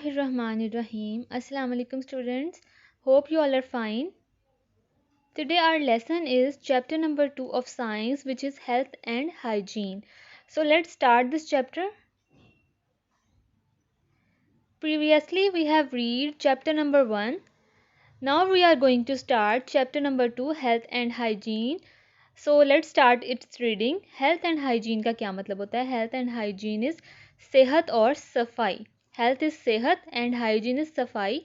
Bismillahirrahmanirrahim. Assalamu alaikum students. Hope you all are fine. Today our lesson is chapter number 2 of science, which is health and hygiene. So let's start this chapter. Previously we have read chapter number 1. Now we are going to start chapter number 2, health and hygiene. So let's start its reading. Health and hygiene का क्या मतलब होता है? Health and hygiene is सेहत और सफाई. Health is सेहत and hygiene is सफाई.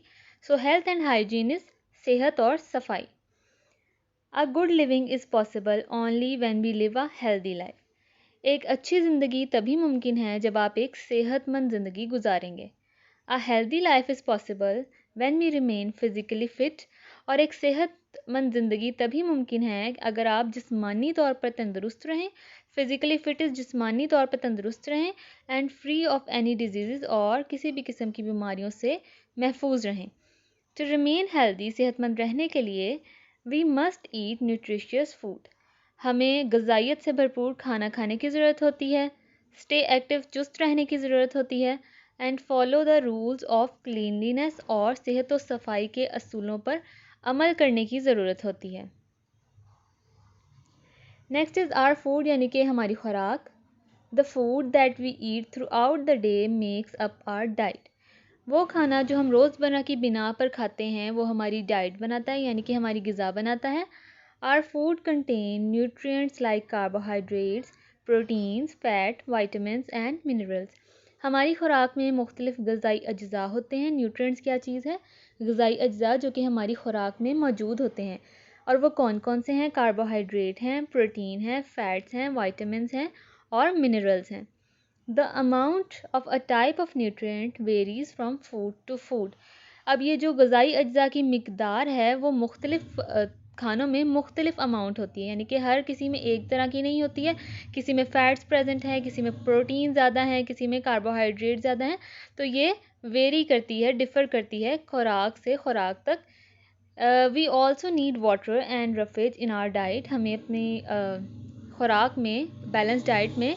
So health and hygiene is सेहत और सफाई. A good living is possible only when we live a healthy life. एक अच्छी ज़िंदगी तभी मुमकिन है जब आप एक सेहतमंद ज़िंदगी गुजारेंगे. A healthy life is possible when we remain physically fit. और एक सेहतमंद ज़िंदगी तभी मुमकिन है अगर आप जिस्मानी तौर पर तंदुरुस्त रहें. फिज़िकली फिट इज़ जिस्मानी तौर पर तंदुरुस्त रहें and free of any disease और किसी भी किस्म की बीमारियों से महफूज रहें. टू रिमेन हेल्दी, सेहतमंद रहने के लिए we must eat nutritious food. हमें ग़िज़ाइयत से भरपूर खाना खाने की ज़रूरत होती है. स्टे एक्टिव, चुस्त रहने की ज़रूरत होती है. And follow the rules of cleanliness और सेहत व सफाई के असूलों पर अमल करने की ज़रूरत होती है. नेक्स्ट इज़ आवर फूड, यानी कि हमारी खुराक. The food that we eat throughout the day makes up our diet. वो खाना जो हम रोज़मर्रा की बिना पर खाते हैं वो हमारी डाइट बनाता है, यानी कि हमारी ग़िज़ा बनाता है. Our food contain nutrients like carbohydrates, proteins, fat, vitamins and minerals. हमारी खुराक में मुख्तलिफ़ ग़िज़ाई अज्ज़ा होते हैं. न्यूट्रिएंट्स क्या चीज़ है? ग़िज़ाई अज्ज़ा जो कि हमारी खुराक में मौजूद होते हैं. और वो कौन कौन से हैं? कार्बोहाइड्रेट हैं, प्रोटीन हैं, फ़ैट्स हैं, वाइटामिन्स हैं और मिनरल्स हैं. The amount of a type of nutrient varies from food to food. अब ये जो ग़िज़ाई अज्ज़ा की मिक़दार है वो मुख्तलिफ़ खानों में मुख्तलिफ़ अमाउंट होती है, यानी कि हर किसी में एक तरह की नहीं होती है. किसी में फ़ैट्स प्रेजेंट है, किसी में प्रोटीन ज़्यादा है, किसी में कार्बोहाइड्रेट ज़्यादा हैं. तो ये वेरी करती है, डिफ़र करती है खुराक से खुराक तक. We also need water and roughage in our diet. हमें अपनी खुराक में, बैलेंस डाइट में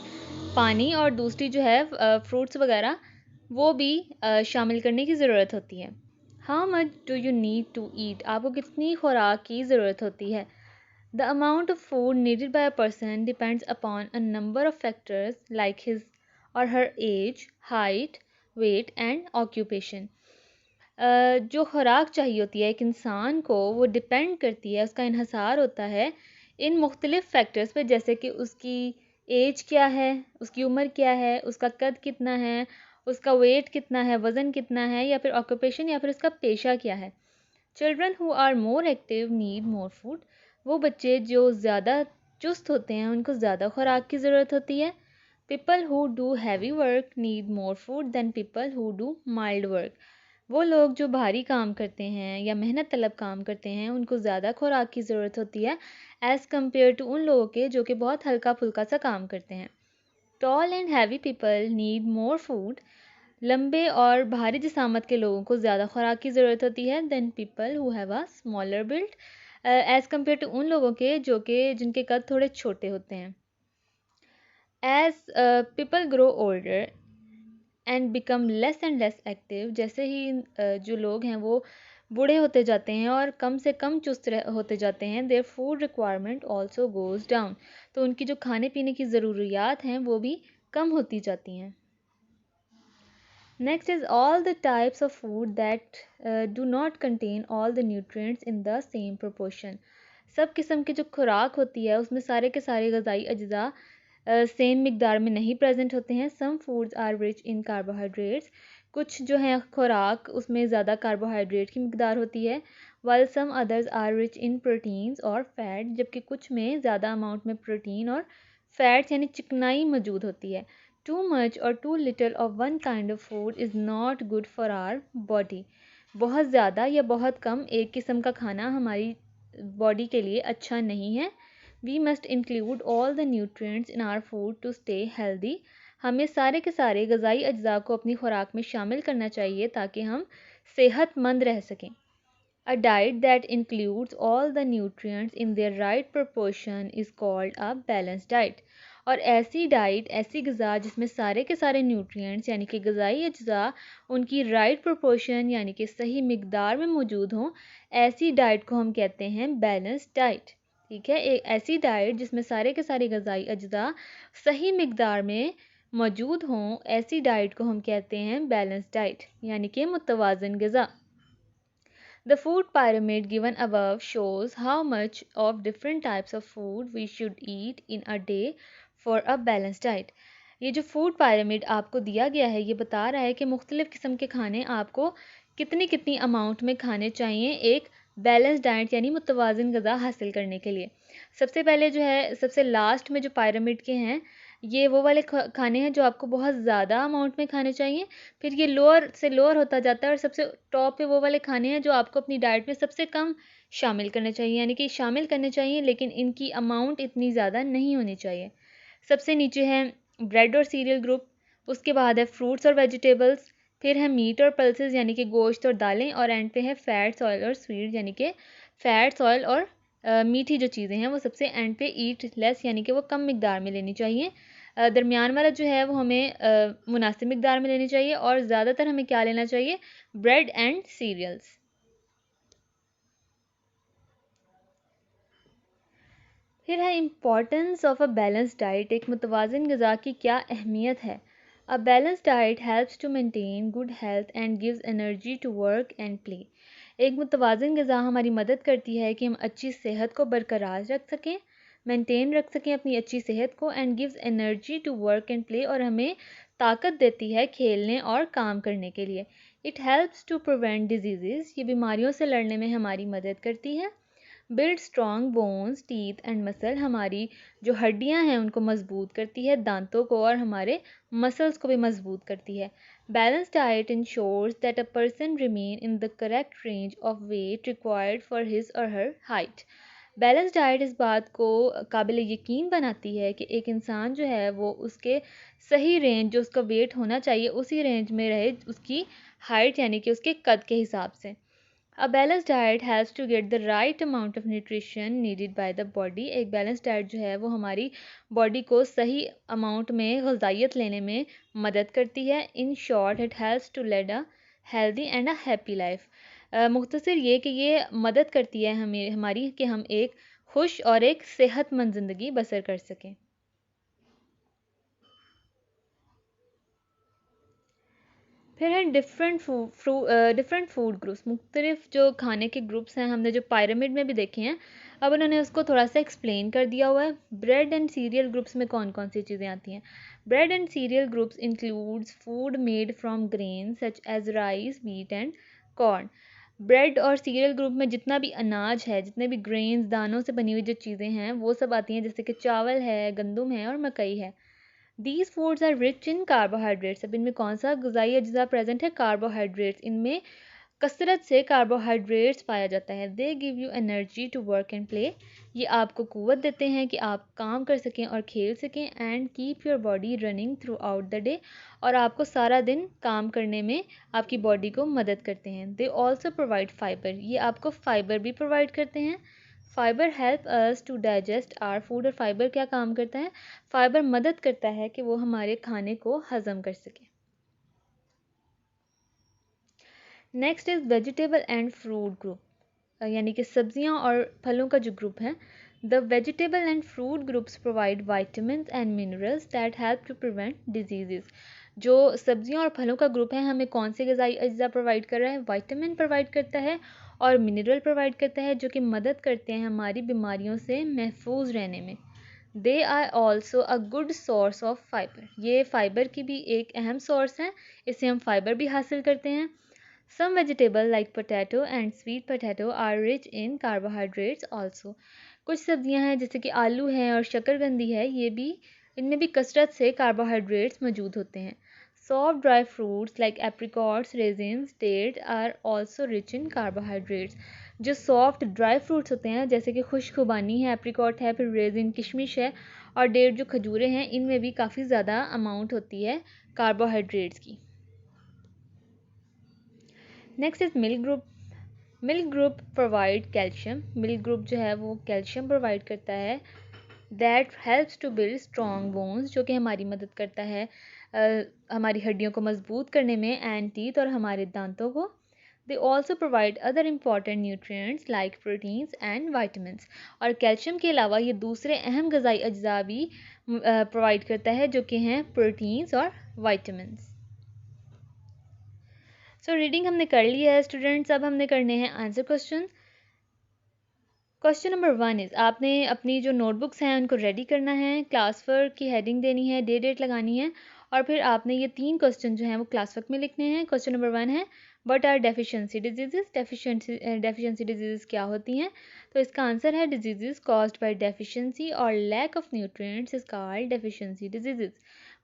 पानी और दूसरी जो है फ्रूट्स वगैरह वो भी शामिल करने की ज़रूरत होती है. How much do you need to eat. आपको कितनी खुराक की ज़रूरत होती है? The amount of food needed by a person depends upon a number of factors like his और her age, height, weight and occupation. जो खुराक चाहिए होती है एक इंसान को वो डिपेंड करती है, उसका इन्हसार होता है इन मुख्तलिफ़ फैक्टर्स पे, जैसे कि उसकी एज क्या है, उसकी उम्र क्या है, उसका कद कितना है, उसका वेट कितना है, वज़न कितना है, या फिर ऑक्यूपेशन या फिर उसका पेशा क्या है. Children who are more active need more food. वो बच्चे जो ज़्यादा चुस्त होते हैं उनको ज़्यादा खुराक की ज़रूरत होती है. People who do heavy work need more food than people who do mild work. वो लोग जो भारी काम करते हैं या मेहनत तलब काम करते हैं उनको ज़्यादा खुराक की ज़रूरत होती है एज़ कम्पेयर टू उन लोगों के जो कि बहुत हल्का फुल्का सा काम करते हैं. Tall and heavy people need more food. लंबे और भारी जिसामत के लोगों को ज़्यादा खुराक की ज़रूरत होती है than people who have a smaller build, as compare to उन लोगों के जो कि जिनके कद थोड़े छोटे होते हैं. As people grow older and become less and less active. जैसे ही जो लोग हैं वो बूढ़े होते जाते हैं और कम से कम चुस्त होते जाते हैं, their food requirement also goes down. तो उनकी जो खाने पीने की ज़रूरियात हैं वो भी कम होती जाती हैं. Next is all the types of food that do not contain all the nutrients in the same proportion. सब किस्म की जो खुराक होती है उसमें सारे के सारे ग़िज़ाई अज्ज़ा सेम मिकदार में नहीं प्रेजेंट होते हैं. Some foods are rich in carbohydrates. कुछ जो है खुराक उसमें ज़्यादा कार्बोहाइड्रेट की मिकदार होती है. While some others are rich in proteins और फैट. जबकि कुछ में ज़्यादा अमाउंट में प्रोटीन और फैट्स यानी चिकनाई मौजूद होती है. टू मच और too little of one kind of food is not good for our body. बहुत ज़्यादा या बहुत कम एक किस्म का खाना हमारी बॉडी के लिए अच्छा नहीं है. We must include all the nutrients in our food to stay healthy. हमें सारे के सारे ग़िज़ाई अज्ज़ा को अपनी खुराक में शामिल करना चाहिए ताकि हम सेहतमंद रह सकें. A diet that includes all the nutrients in their right proportion is called a balanced diet. और ऐसी डाइट, ऐसी ग़िज़ा जिसमें सारे के सारे न्यूट्रिएंट्स यानी कि ग़िज़ाई अज्जा उनकी राइट प्रोपोर्शन यानी कि सही मिकदार में मौजूद हों, ऐसी डाइट को हम कहते हैं बैलेंस डाइट। ठीक है, एक ऐसी डाइट जिसमें सारे के सारे ग़िज़ाई अज्जा सही मिकदार में मौजूद हों, ऐसी डाइट को हम कहते हैं बैलेंस डाइट यानी कि मुतवाज़न ग़िज़ा। The food pyramid given above shows how much of different types of food we should eat in a day for a balanced diet. ये जो फूड पायरामिड आपको दिया गया है ये बता रहा है कि मुख्तलिफ़ किस्म के खाने आपको कितनी कितनी अमाउंट में खाने चाहिए एक बैलेंस डाइट यानी मुतवाज़न ग़िज़ा हासिल करने के लिए। सबसे पहले जो है सबसे लास्ट में जो पायरामिड के हैं ये वो वाले खाने हैं जो आपको बहुत ज़्यादा अमाउंट में खाने चाहिए, फिर ये लोअर से लोअर होता जाता है और सबसे टॉप पे वो वाले खाने हैं जो आपको अपनी डाइट में सबसे कम शामिल करने चाहिए, यानी कि शामिल करने चाहिए लेकिन इनकी अमाउंट इतनी ज़्यादा नहीं होनी चाहिए। सबसे नीचे है ब्रेड और सीरियल ग्रुप, उसके बाद है फ्रूट्स और वेजिटेबल्स, फिर है मीट और पल्सेस यानी कि गोश्त और दालें, और एंड पे है फैट्स, ऑयल और स्वीट यानी कि फैट्स, ऑयल और मीठी जो चीज़ें हैं वो सबसे एंड पे ईट लेस यानी कि वो कम मिकदार में लेनी चाहिए। दरमियान वाला जो है वो हमें मुनासिब मिकदार में लेनी चाहिए, और ज़्यादातर हमें क्या लेना चाहिए, ब्रेड एंड सीरियल्स। फिर है importance of a balance diet, एक मुतवाज़न ग़िज़ा की क्या अहमियत है। A balance diet helps to maintain good health and gives energy to work and play. एक मुतवाज़न ग़िज़ा हमारी मदद करती है कि हम अच्छी सेहत को बरकरार रख सकें, मेंटेन रख सकें अपनी अच्छी सेहत को, and gives energy to work and play, और हमें ताकत देती है खेलने और काम करने के लिए। It helps to prevent disease, ये बीमारियों से लड़ने में हमारी मदद करती है। Build strong bones, teeth and muscle, हमारी जो हड्डियां हैं उनको मजबूत करती है, दांतों को और हमारे मसल्स को भी मजबूत करती है। Balance diet ensures that a person remain in the correct range of weight required for his और हर हाइट। बैलेंस डाइट इस बात को काबिल यकीन बनाती है कि एक इंसान जो है वो उसके सही रेंज, जो उसका वेट होना चाहिए उसी रेंज में रहे, उसकी हाइट यानी कि उसके कद के हिसाब से। A balanced diet has to get the right amount of nutrition needed by the body. एक बैलेंस डाइट जो है वो हमारी बॉडी को सही अमाउंट में ग़िज़ाइयत लेने में मदद करती है। In short it helps to lead a healthy and a happy life. मुख्तसर ये कि ये मदद करती है हमें हमारी कि हम एक खुश और एक सेहतमंद ज़िंदगी बसर कर सकें। फिर है डिफरेंट फूड ग्रुप्स, मुख्तलिफ जो खाने के ग्रुप्स हैं हमने जो पायरामिड में भी देखे हैं, अब उन्होंने उसको थोड़ा सा एक्सप्लेन कर दिया हुआ है। ब्रेड एंड सीरियल ग्रुप्स में कौन कौन सी चीज़ें आती हैं। Bread and cereal groups includes food made from grain such as rice, wheat and corn. Bread और सीरियल ग्रुप में जितना भी अनाज है, जितने भी ग्रेन्स, दानों से बनी हुई जो चीज़ें हैं वो सब आती हैं, जैसे कि चावल है, गंदम है और मकई है। These foods are rich in carbohydrates. अब इनमें कौन सा ग़िज़ाई अज्जा प्रेजेंट है, कार्बोहाइड्रेट्स। इनमें कसरत से कार्बोहाइड्रेट्स पाया जाता है। They give you energy to work and play, ये आपको क़ुव्वत देते हैं कि आप काम कर सकें और खेल सकें। And keep your body running through out the day, और आपको सारा दिन काम करने में आपकी बॉडी को मदद करते हैं। दे ऑल्सो प्रोवाइड फाइबर, ये आपको फ़ाइबर भी प्रोवाइड करते हैं। Fibre help us to digest our food, और फाइबर क्या काम करता है, फाइबर मदद करता है कि वो हमारे खाने को हज़म कर सके। Next is vegetable and fruit group, यानी कि सब्जियां और फलों का जो ग्रुप है। The vegetable and fruit groups provide vitamin and minerals that help to prevent disease. जो सब्जियां और फलों का ग्रुप है हमें कौन से ग़िज़ाई अज्जा प्रोवाइड कर रहा है, वाइटामिन प्रोवाइड करता है और मिनरल प्रोवाइड करता है, जो कि मदद करते हैं हमारी बीमारियों से महफूज रहने में। They are also a good source of fibre, ये फ़ाइबर की भी एक अहम सोर्स है, इससे हम फाइबर भी हासिल करते हैं। Some vegetable like potato and sweet potato are rich in carbohydrates also. कुछ सब्जियां हैं जैसे कि आलू है और शकरकंदी है, ये भी इनमें भी कसरत से कार्बोहाइड्रेट्स मौजूद होते हैं। Soft dry fruits like apricots, raisins, dates are also rich in carbohydrates. जो सॉफ्ट ड्राई फ्रूट्स होते हैं जैसे कि खुशखुबानी है, एप्रिकॉट है, फिर रेजिन किशमिश है और डेट जो खजूरें हैं, इनमें भी काफ़ी ज़्यादा अमाउंट होती है कार्बोहाइड्रेट्स की। Next is milk group. Milk group provide calcium, milk group जो है वो कैल्शियम प्रोवाइड करता है। That helps to build strong bones, जो कि हमारी मदद करता है हमारी हड्डियों को मजबूत करने में, एंड टीथ और हमारे दांतों को। They also provide other important nutrients like proteins and vitamins. और कैल्शियम के अलावा ये दूसरे अहम ग़िज़ाई अज्जा भी प्रोवाइड करता है, जो कि हैं प्रोटीन्स और vitamins. सो रीडिंग हमने कर ली है स्टूडेंट्स, अब हमने करने हैं answer question. Question number 1 is, आपने अपनी जो नोटबुक्स हैं उनको रेडी करना है, क्लास वर्क की हेडिंग देनी है, डेट लगानी है, और फिर आपने ये 3 क्वेश्चन जो हैं वो क्लास वर्क में लिखने हैं। क्वेश्चन नंबर 1 है, what are deficiency diseases, deficiency diseases क्या होती हैं? तो इसका आंसर है डिजीजेस कॉज्ड बाय डेफिशिएंसी और lack of nutrients is called deficiency diseases.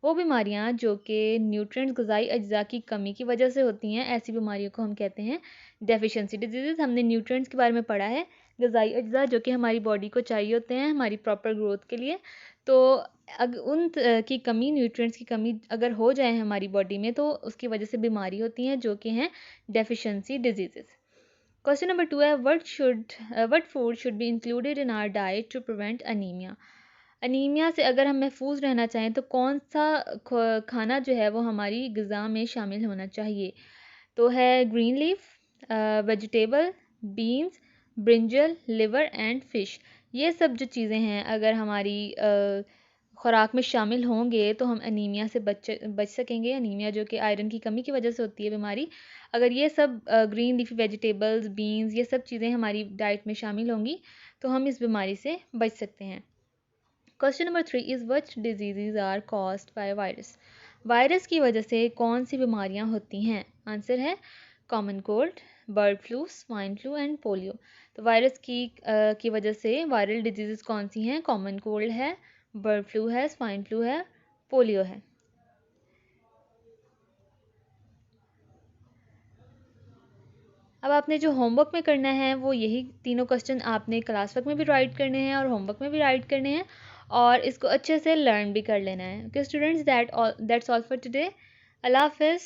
वो बीमारियां जो कि न्यूट्रिएंट्स ग़िज़ाई अज्जा की कमी की वजह से होती हैं, ऐसी बीमारियों को हम कहते हैं डेफिशिएंसी डिजीजेस। हमने न्यूट्रिएंट्स के बारे में पढ़ा है, ग़िज़ाई अज्जा जो कि हमारी बॉडी को चाहिए होते हैं हमारी प्रॉपर ग्रोथ के लिए। तो की कमी, न्यूट्रिएंट्स की कमी अगर हो जाए हमारी बॉडी में, तो उसकी वजह से बीमारी होती हैं जो कि हैं डेफिशिएंसी डिजीजेस। क्वेश्चन नंबर 2 है, what food should be included in our diet to prevent anaemia. Anaemia से अगर हम महफूज रहना चाहें तो कौन सा खाना जो है वो हमारी ग़िज़ा में शामिल होना चाहिए? तो है green leaf, vegetable, beans, brinjal, liver and fish. ये सब जो चीज़ें हैं अगर हमारी खुराक में शामिल होंगे तो हम अनीमिया से बच सकेंगे। अनीमिया जो कि आयरन की कमी की वजह से होती है बीमारी, अगर ये सब ग्रीन लीफी वेजिटेबल्स, बीन्स, ये सब चीज़ें हमारी डाइट में शामिल होंगी तो हम इस बीमारी से बच सकते हैं। Question number 3 is, which disease are caused by virus. Virus की वजह से कौन सी बीमारियां होती हैं? आंसर है common cold, bird flu, swine flu and polio. तो वायरस की वजह से वायरल डिजीज़ कौन सी हैं? कॉमन कोल्ड है, बर्ड फ्लू है, स्वाइन फ्लू है, पोलियो है। अब आपने जो होमवर्क में करना है वो यही तीनों क्वेश्चन आपने क्लास वर्क में भी राइट करने हैं और होमवर्क में भी राइट करने हैं, और इसको अच्छे से लर्न भी कर लेना है। Okay students, that's all for today. अल्लाह हाफिज़।